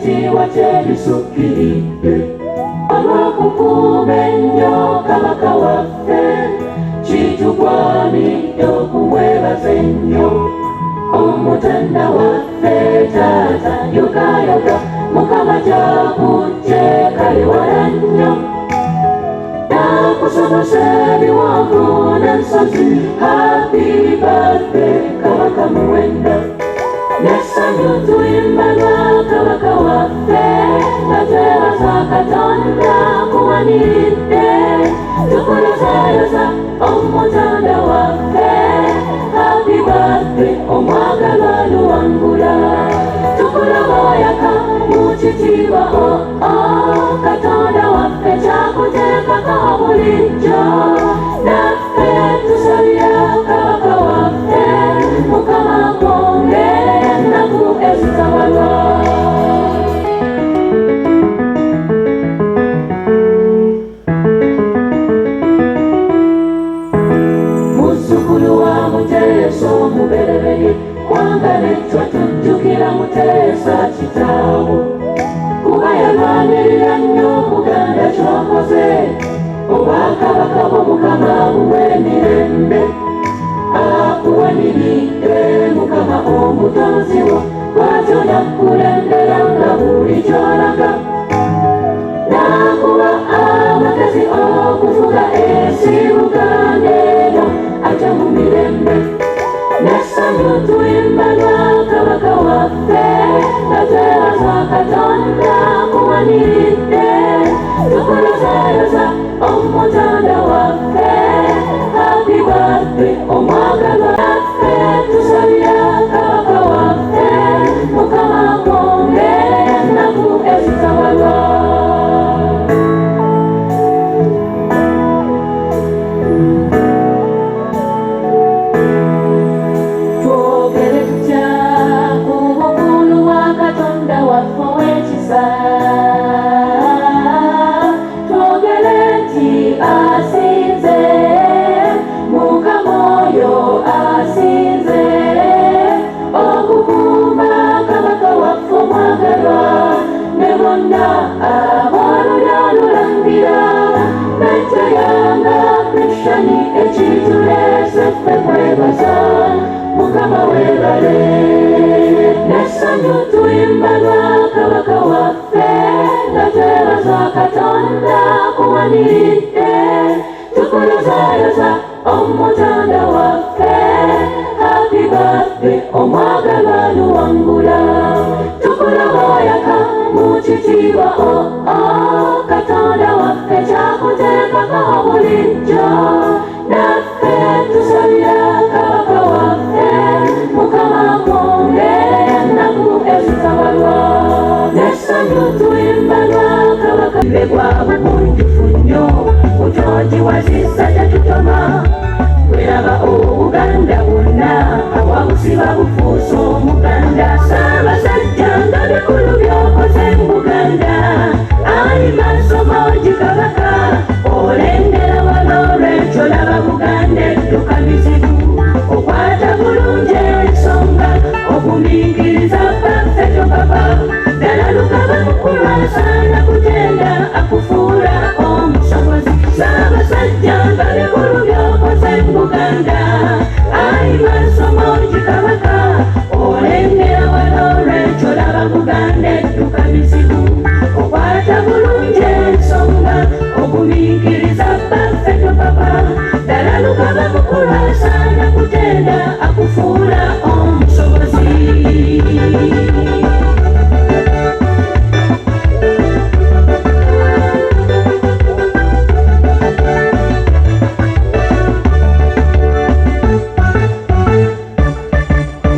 ekitiibwa kyebisukkiridde olw'okukuuma ennyo kabaka waffe kitugwanidde okumwebaza ennyo omutanda waffe taata yogayoga mukama gy'akujje kale wala nnyo nakusomosa ebiwanvu n'ensozi happy birthday kabaka muwendo n'essanyu tuyimba lwa kabaka waffe nga twebaza katonda kuwaniridde tukulozayoza omutanda waffe happy birthday omwagalwa luwangula tukuloboyaka mu kitiibwa katonda waffe kyakuteekako bulijjo naffe tusalira kabaka waffe mukama kwongere ennaku ezitabalwa muzzukulu wa Muteesa omuberere kwanga netwa tujjukira Muteesa kitaawo kuba yalwanirira nnyo Buganda kyokoze obwakabaka bw'omukama buwe emirembe akuwaniridde mukama omutonzi wo bw'atyo nakkulembera nga buli ky'olaga nakuwa amagezi okufuga ensi Buganda eno ate mu mirembe n'essanyu tuyimba lwa kabaka waffe nga twebaza katonda kuwaniridde tukulozayoza omutanda waffe happy birthday omwagalwa waffe tusalira kabaka waffe mukama kwongere ennaku ezitabalwa twogere tutya ku bukulu bwa katonda waffe ow'ekisa twogere nti asinze mukama oyo asinze okukuuma kabaka waffe omwagalwa ne bonna ab'olulyo lulangira betyayanga kristani ekituleese ffe kwebaza mukama weebale n'essanyu tuyimba lwa kabaka waffe nga twebaza katonda kuwaniridde tukulozayoza omutanda waffe happy birthday omwagalwa luwangula tukuloboyaka mu kitiibwa katonda waffe kyakuteekako bulijjo naffe tusalira kabaka waffe mukama kwongere ennaku ezitabalwa n'essanyu tuyimba lwa kabaka mbe gwa bugunjufu nnyo butonji wazisa tetutoma weraba obuganda bwonna wabusiba bufuusa omuganda saabasajja nga bikulu byokoze mu Buganda ali masomoji kabaka olengera wano olwekyo laba Buganda edduka bizibu okwata bulungi ensonga okumiikiriza baffe tokapa ddala lukaba mukulu asaana kutenda akufuula omusomozi saabasajja nga bikulu byokoze mu Buganda ali masomoji kabaka olengera wano olwekyo laba Buganda edduka bizibu okwata bulungi ensonga okumiikiriza baffe tokapa ddala lukaba mukulu asaana kutenda akufuula omusobozi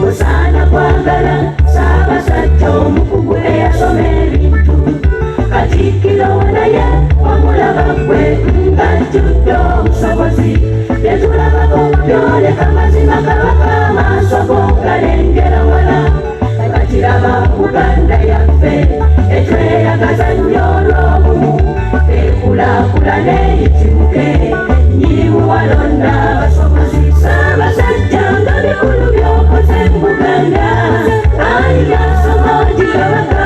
osaana kwagala saabasajja omukugu eyasoma ebintu katikkiro naye omulaba gwe ng'ajjudde obusobozi byetulabako byoleka mazima kabaka amaaso go galengera wala kakiraba Buganda yaffe etweyagaza nnyo olw'obumu ekulaakulane eyitimuke nyirimu walonda abasobozi saabasajja nga bikulu byokoze mu Buganda ali masomoji kabaka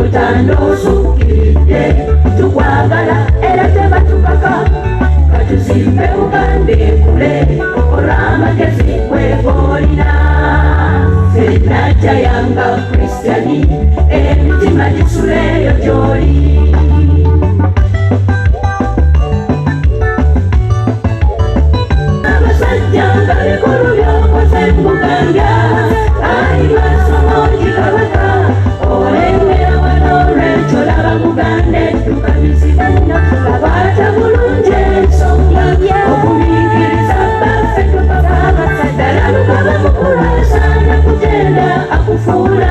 utandosukiride tukwagala era tebatukaka katuzimbe ugande kule olw'amagezi kwekolina fenajja yanga kristiani emitima gisuleyo gyoli abasajja nga bikulu byokoze muganda ayimasomoji kabaka olengera wanolwekyo laba muganda edduka bizibu abaata bulungi ensonga okubingiriza baffe tubava ddala lukaba mukulu asaana kugenda akufuula